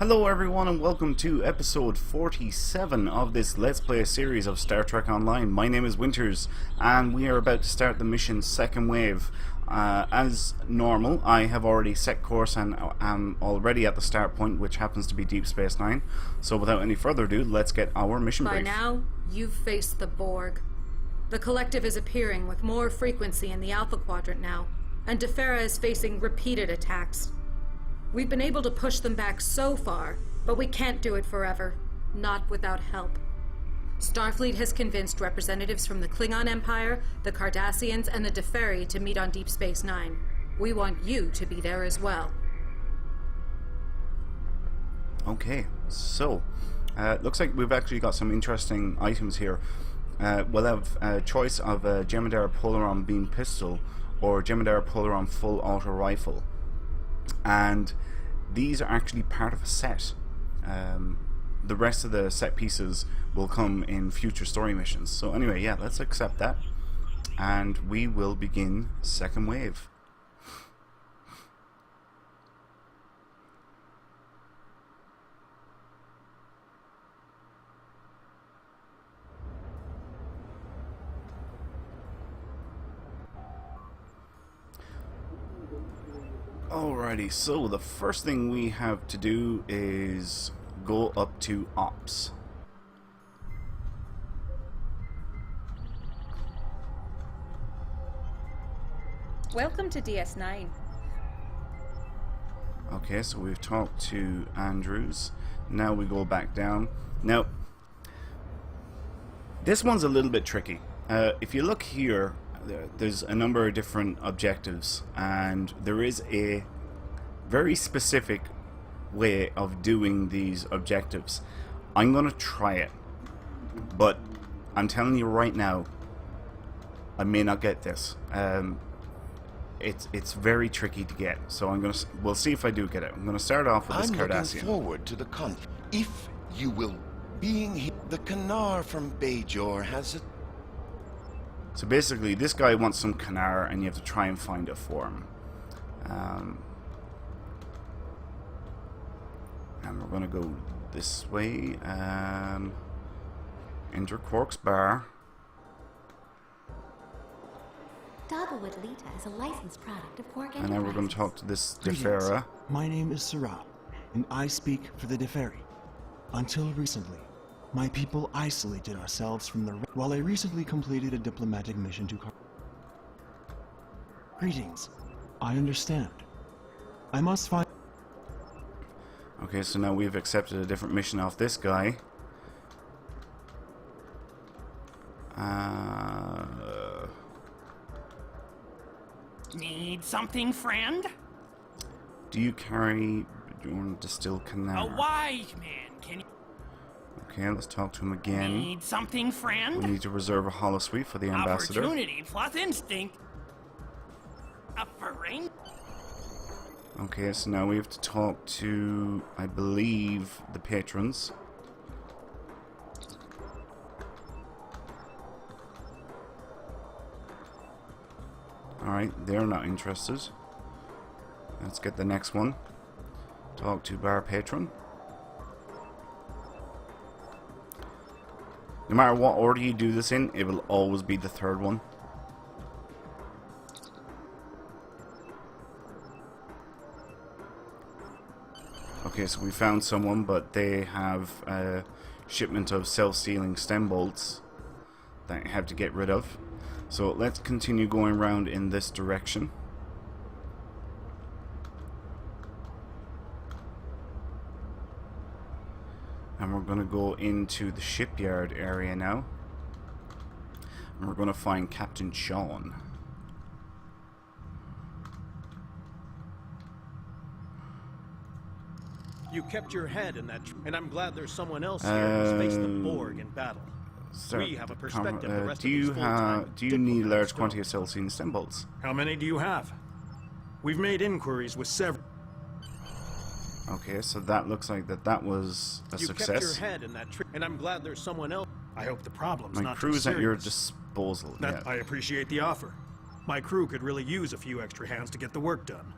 Hello everyone and welcome to episode 47 of this Let's Play series of Star Trek Online. My name is Winters and we are about to start the mission Second Wave. As normal, I have already set course and am already at the start point, which happens to be Deep Space Nine. So without any further ado, let's get our mission brief. By now, you've faced the Borg. The Collective is appearing with more frequency in the Alpha Quadrant now, and Defera is facing repeated attacks. We've been able to push them back so far, but we can't do it forever. Not without help. Starfleet has convinced representatives from the Klingon Empire, the Cardassians, and the Deferi to meet on Deep Space Nine. We want you to be there as well. Okay, so looks like we've actually got some interesting items here. We'll have a choice of a Jem'Hadar Polaron beam pistol or Jem'Hadar Polaron full auto rifle. And these are actually part of a set. The rest of the set pieces will come in future story missions. So anyway, yeah, let's accept that and we will begin Second Wave. Alrighty, so the first thing we have to do is go up to Ops. Welcome to DS9. Okay, so we've talked to Andrews. Now we go back down. Now, this one's a little bit tricky. If you look here, there's a number of different objectives, and there is a very specific way of doing these objectives. I'm gonna try it, but I'm telling you right now, I may not get this. It's very tricky to get, so we'll see if I do get it. I'm gonna start off with this Cardassian. I'm looking forward to the conflict. If you will, being here, the Kanar from Bajor has a... So basically, this guy wants some Kanar, and you have to try and find it for him. And we're going to go this way. Enter Quark's bar. Dogwood Lita is a licensed product of Quark And then we're going to talk to this Greetings. Defera. My name is Sarah, and I speak for the Deferi. Until recently, my people isolated ourselves from the... While I recently completed a diplomatic mission to... Greetings. I understand. I must find... Okay, so now we've accepted a different mission off this guy. Need something, friend? Do you carry... Do you want to distill Kanar? A wise man, can you... Okay, let's talk to him again. Need something, friend? We need to reserve a holosuite for the ambassador. Opportunity plus instinct. Up for ring? Okay, so now we have to talk to, I believe, the patrons. Alright, they're not interested. Let's get the next one. Talk to bar patron. No matter what order you do this in, it will always be the third one. Okay, so we found someone, but they have a shipment of self-sealing stem bolts that I have to get rid of. So let's continue going around in this direction. And we're going to go into the shipyard area now. And we're going to find Captain Sean. You kept your head in that, and I'm glad there's someone else here who's faced the Borg in battle. We have a perspective the rest of these full-time do you need large diplomats quantity don't. of self-sealing stem bolts? How many do you have? We've made inquiries with several. Okay, so that looks like that was a You success. kept your head in that, and I'm glad there's someone else. I hope the problem's My not crew too is at your serious. disposal. That I appreciate the offer. My crew could really use a few extra hands to get the work done.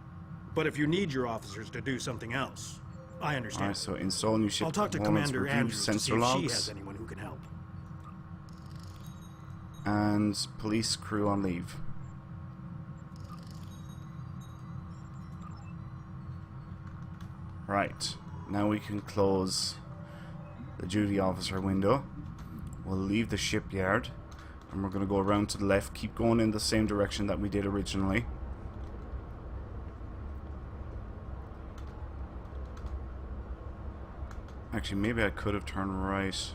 But if you need your officers to do something else, I understand. Alright, so install new ship I'll talk to components, Commander review Andrews to see sensor if she logs, has anyone who can help. and police crew on leave. Right, now we can close the duty officer window. We'll leave the shipyard, and we're going to go around to the left, keep going in the same direction that we did originally. Actually, maybe I could have turned right.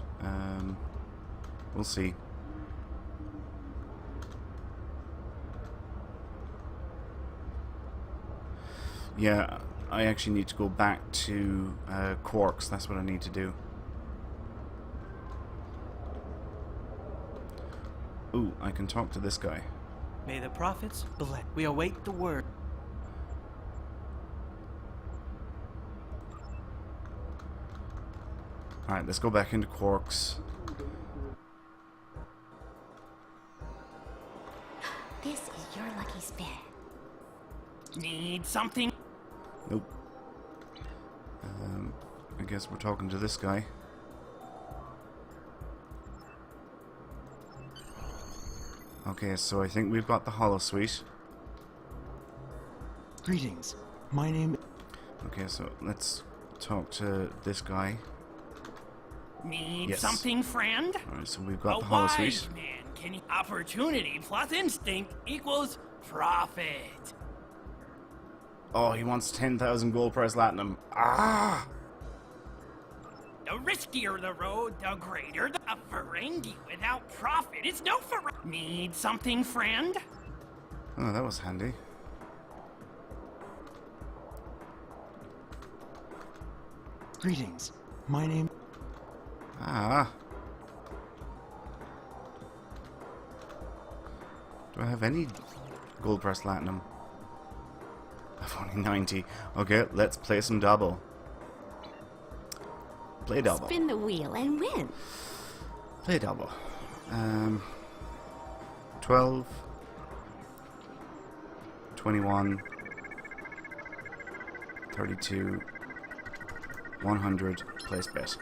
We'll see. Yeah, I actually need to go back to Quarks. That's what I need to do. Ooh, I can talk to this guy. May the prophets bless. We await the word. Alright, let's go back into Quarks. This is your lucky spin. Need something? Nope. I guess we're talking to this guy. Okay, so I think we've got the holosuite. Greetings. My name... Okay, so let's talk to this guy. Need Yes. something, friend? Alright, so we've got A the wise holosuite. man can opportunity plus instinct equals profit. Oh, he wants 10,000 gold price platinum. Ah! The riskier the road, the greater the Ferengi without profit. It's no Ferengi. Need something, friend? Oh, that was handy. Greetings. My name... Ah. Do I have any gold price platinum? I've only 90. Okay, let's play some double. Play double. Spin the wheel and win. Play double. 12, 21, 32, 100, place bet.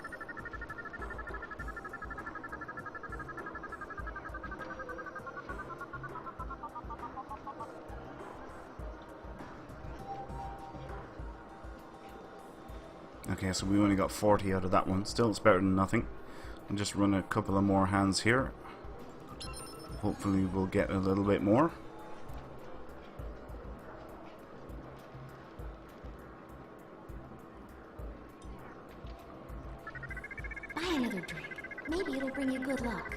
Okay, so we only got 40 out of that one. Still, it's better than nothing. I'll just run a couple of more hands here. Hopefully we'll get a little bit more. Buy another drink. Maybe it'll bring you good luck.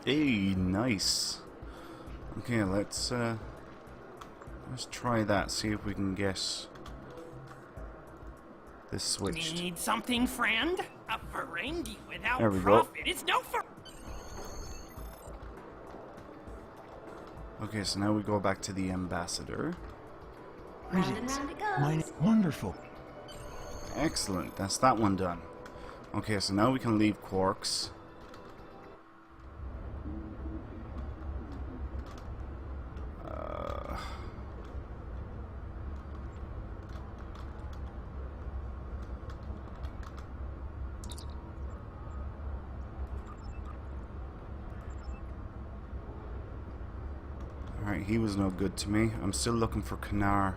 Hey, nice. Okay, let's try that. See if we can get this switched. Need something, friend? A Ferengi without There we go. profit. It's no Ferengi. Okay, so now we go back to the ambassador. Round and Greetings. round it goes. My name... Wonderful. Excellent. That's that one done. Okay, so now we can leave Quarks. Alright, he was no good to me. I'm still looking for Kanar.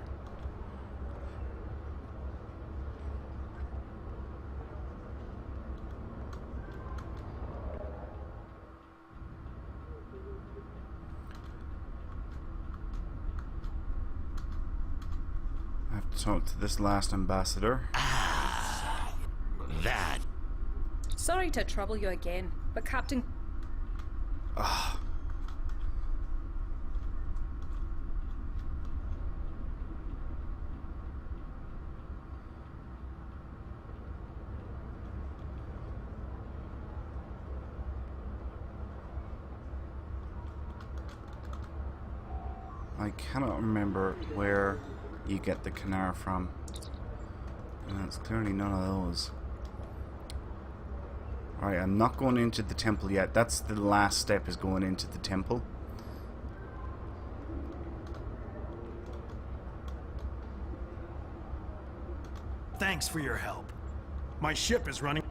I have to talk to this last ambassador. That. Sorry to trouble you again, but Captain... I cannot remember where you get the Kanar from. And it's clearly none of those. Alright, I'm not going into the temple yet. That's the last step, is going into the temple. Thanks for your help. My ship is running.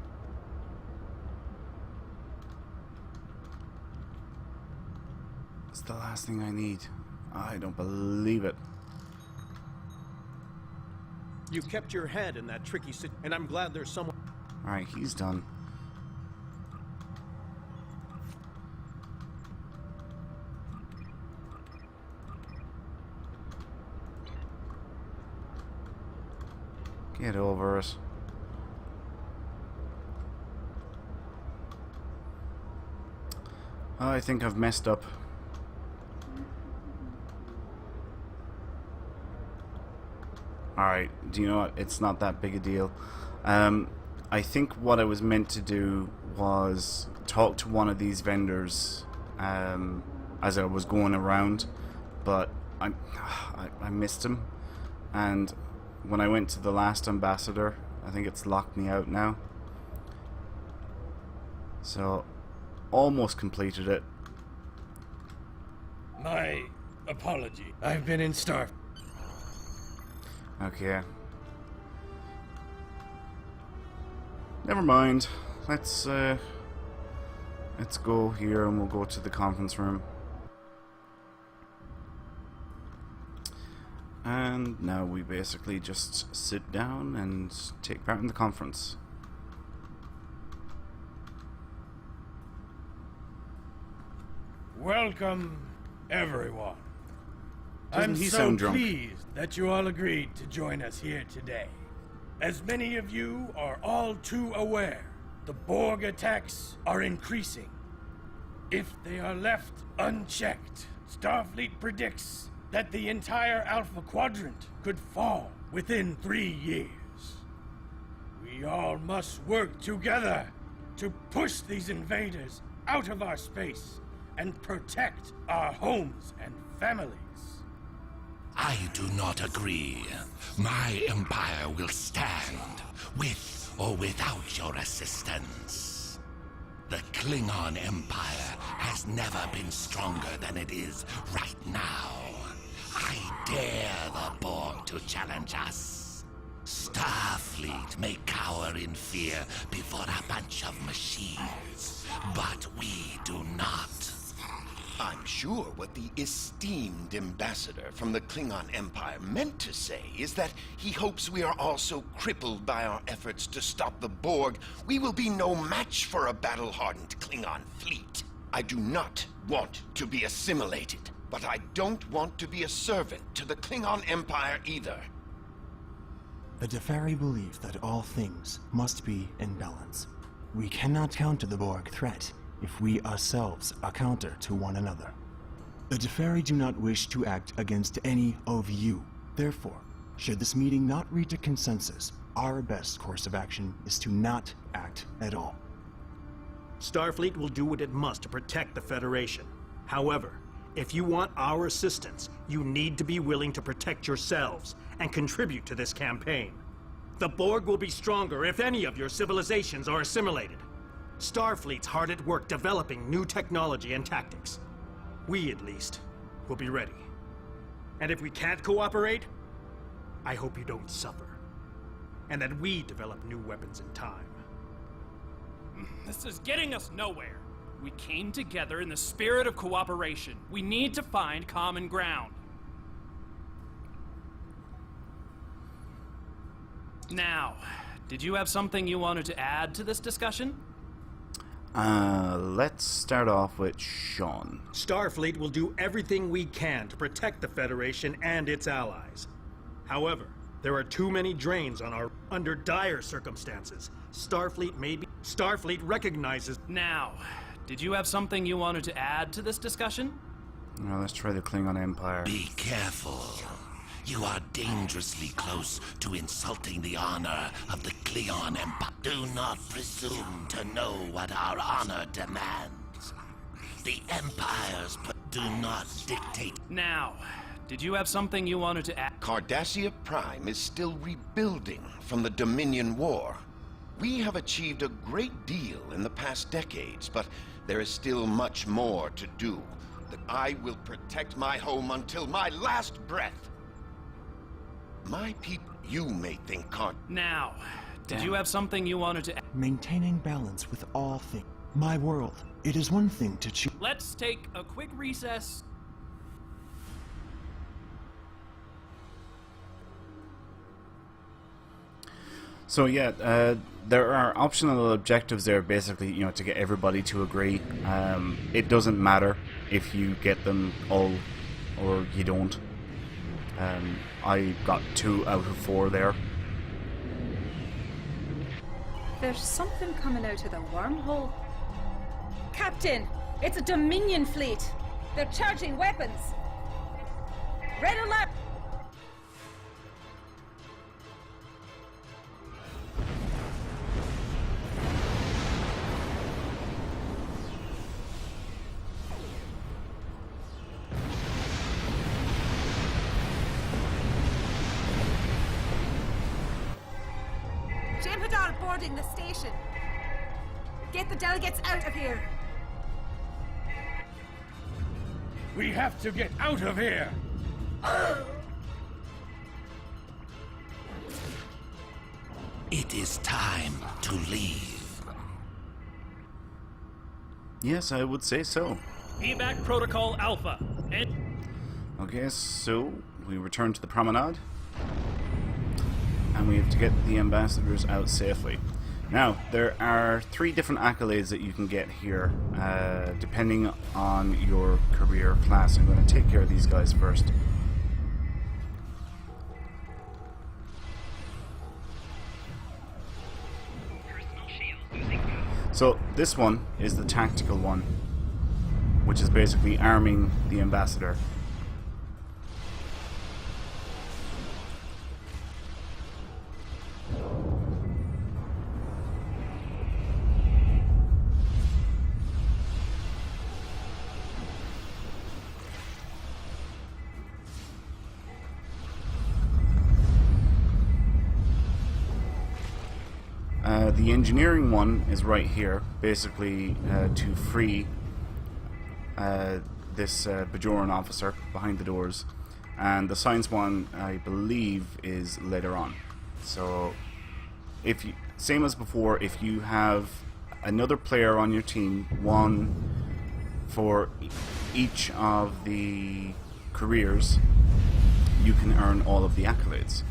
It's the last thing I need. I don't believe it. You kept your head in that tricky and I'm glad there's someone. Alright, he's done. Get over it. I think I've messed up. Alright, do you know what? It's not that big a deal. I think what I was meant to do was talk to one of these vendors as I was going around, but I missed him. And when I went to the last ambassador, I think it's locked me out now. So, almost completed it. My apology. I've been in starve. Okay. Never mind. Let's go here and we'll go to the conference room. And now we basically just sit down and take part in the conference. Welcome, everyone. Doesn't I'm he so sound drunk? pleased that you all agreed to join us here today. As many of you are all too aware, the Borg attacks are increasing. If they are left unchecked, Starfleet predicts that the entire Alpha Quadrant could fall within 3 years. We all must work together to push these invaders out of our space and protect our homes and families. I do not agree. My empire will stand, with or without your assistance. The Klingon Empire has never been stronger than it is right now. I dare the Borg to challenge us. Starfleet may cower in fear before a bunch of machines, but we do not. I'm sure what the esteemed ambassador from the Klingon Empire meant to say is that he hopes we are all so crippled by our efforts to stop the Borg, we will be no match for a battle-hardened Klingon fleet. I do not want to be assimilated, but I don't want to be a servant to the Klingon Empire either. The Deferi believe that all things must be in balance. We cannot counter the Borg threat if we ourselves are counter to one another. The Deferi do not wish to act against any of you. Therefore, should this meeting not reach a consensus, our best course of action is to not act at all. Starfleet will do what it must to protect the Federation. However, if you want our assistance, you need to be willing to protect yourselves and contribute to this campaign. The Borg will be stronger if any of your civilizations are assimilated. Starfleet's hard at work developing new technology and tactics. We, at least, will be ready. And if we can't cooperate, I hope you don't suffer. And that we develop new weapons in time. This is getting us nowhere. We came together in the spirit of cooperation. We need to find common ground. Now, did you have something you wanted to add to this discussion? Let's start off with Sean. Starfleet will do everything we can to protect the Federation and its allies. However, there are too many drains on our... Under dire circumstances, Starfleet recognizes... Now, did you have something you wanted to add to this discussion? Now let's try the Klingon Empire. Be careful. You are dangerously close to insulting the honor of the Klingon Empire. Do not presume to know what our honor demands. The Empires do not dictate. Now, did you have something you wanted to add? Cardassia Prime is still rebuilding from the Dominion War. We have achieved a great deal in the past decades, but there is still much more to do. That I will protect my home until my last breath. My people, you may think Now, did you have something you wanted to... Maintaining balance with all things. My world. It is one thing to choose. Let's take a quick recess. So yeah, there are optional objectives there, basically, you know, to get everybody to agree. It doesn't matter if you get them all or you don't. I got 2 out of 4 there. There's something coming out of the wormhole. Captain, it's a Dominion fleet. They're charging weapons. Red alert! Jem'Hadar boarding the station. Get the delegates out of here. We have to get out of here! It is time to leave. Yes, I would say so. Evac Protocol Alpha. Okay, so we return to the promenade. And we have to get the ambassadors out safely. Now, there are 3 different accolades that you can get here, depending on your career class. I'm going to take care of these guys first. So, this one is the tactical one, which is basically arming the ambassador. The engineering one is right here, basically to free this Bajoran officer behind the doors, and the science one, I believe, is later on. So, if you, same as before, if you have another player on your team, one for each of the careers, you can earn all of the accolades.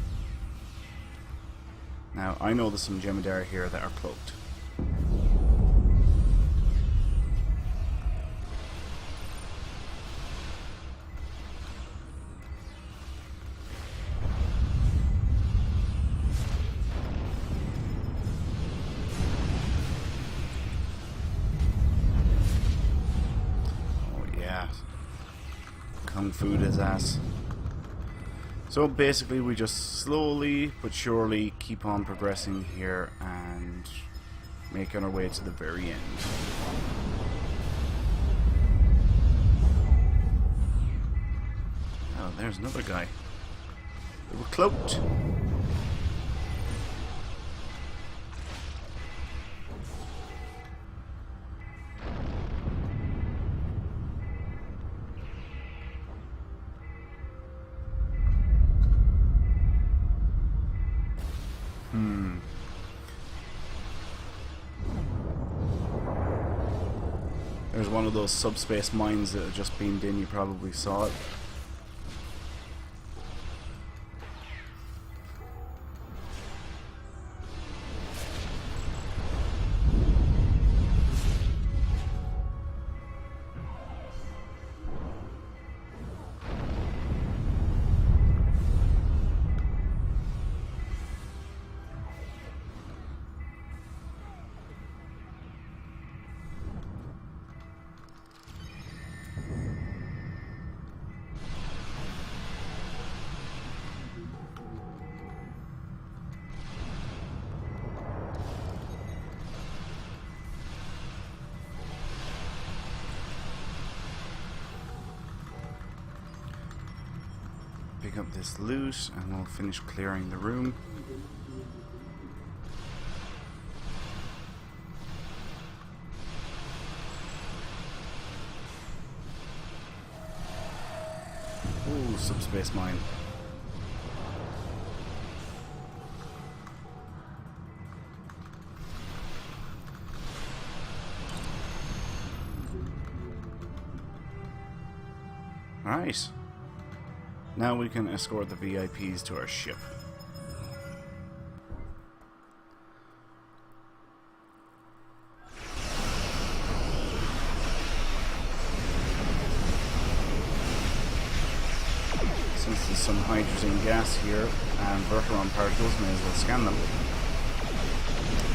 Now, I know there's some Jem'Hadar here that are cloaked. Oh yeah. Kung Fu his ass. So basically we just slowly but surely keep on progressing here and making our way to the very end. Oh, there's another guy. They were cloaked. There's one of those subspace mines that have just beamed in, you probably saw it. Pick up this loot and we'll finish clearing the room. Ooh, subspace mine. Alright. Now we can escort the VIPs to our ship. Since there's some hydrogen gas here and verteron particles, may as well scan them.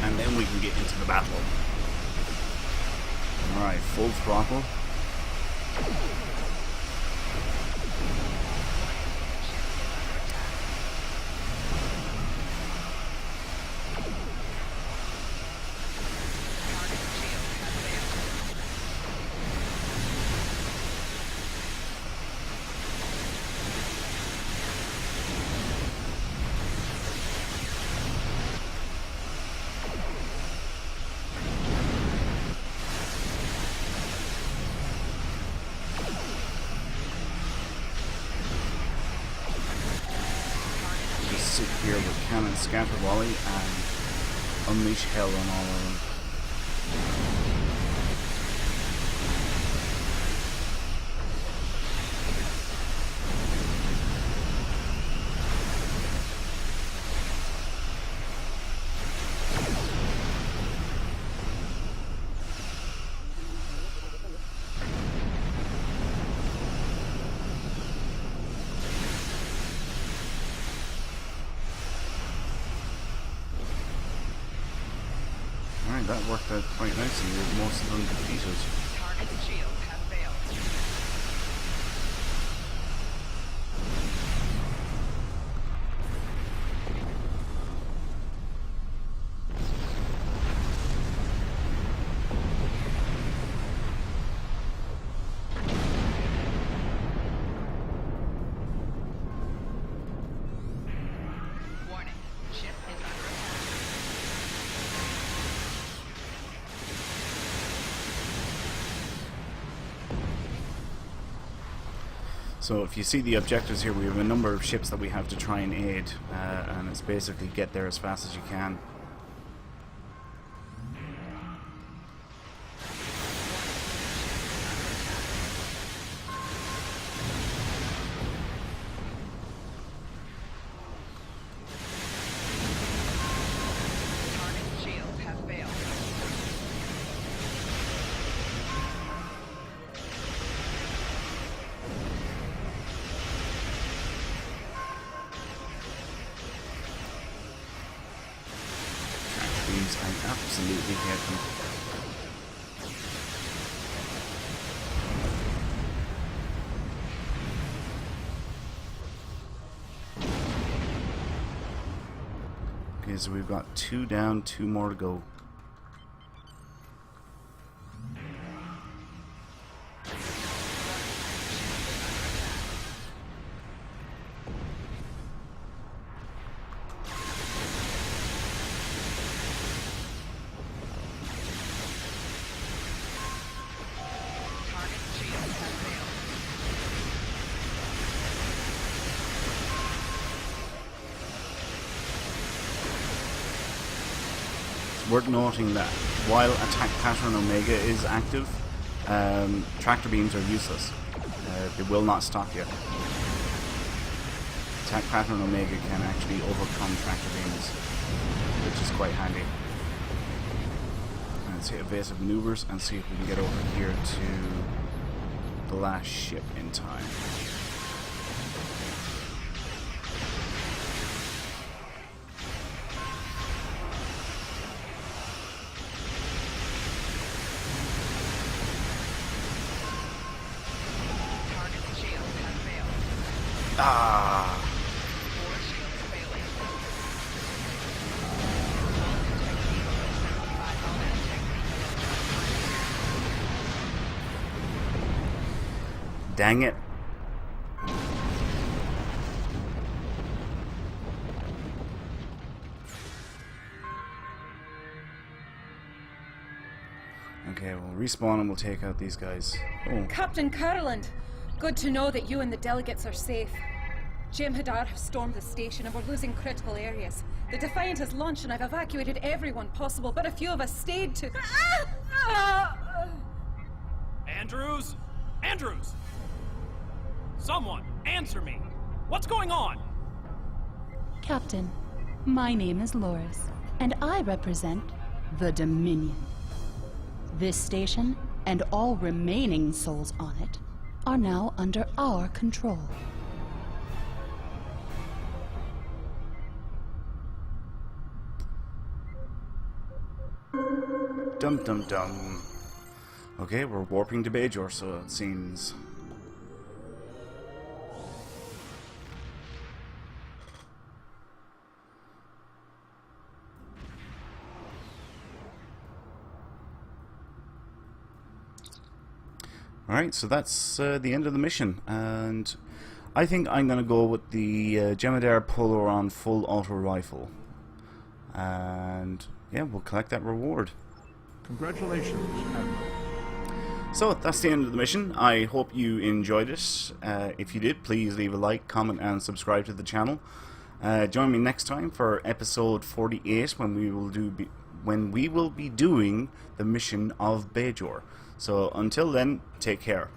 And then we can get into the battle. Alright, full throttle. Sit here with cannon scatter volley and unleash hell on all of them. Alright, that worked out quite nicely with most of them defeated. Target shields have failed. Warning, ship is under attack. So if you see the objectives here, we have a number of ships that we have to try and aid, and it's basically get there as fast as you can. Target shields have failed. Beams, I absolutely hate them. Okay, so we've got 2 down, 2 more to go. Target shields have failed. It's worth noting that while attack pattern Omega is active, tractor beams are useless. They will not stop you. Attack pattern Omega can actually overcome tractor beams, which is quite handy. Let's hit evasive maneuvers and see if we can get over here to the last ship in time. Target shields have failed. Ah! 4 shields failing. All detect evo 75, all detect Dang it. Okay, we'll respawn and we'll take out these guys. Oh, Captain Caroland, Good to know that you and the delegates are safe. Jim Hadar have stormed the station and we're losing critical areas. The Defiant has launched and I've evacuated everyone possible, but a few of us stayed to... Andrews? Andrews! Someone, answer me! What's going on? Captain, my name is Loris, and I represent the Dominion. This station, and all remaining souls on it, are now under our control. Dum dum dum. Okay, we're warping to Bajor, so it seems. Alright, so that's the end of the mission, and I think I'm going to go with the Jem'Hadar Polaron full auto rifle. And yeah, we'll collect that reward. Congratulations, Admiral. So that's the end of the mission. I hope you enjoyed it. If you did, please leave a like, comment and subscribe to the channel. Join me next time for episode 48 when we will be doing the mission of Bajor. So until then, take care.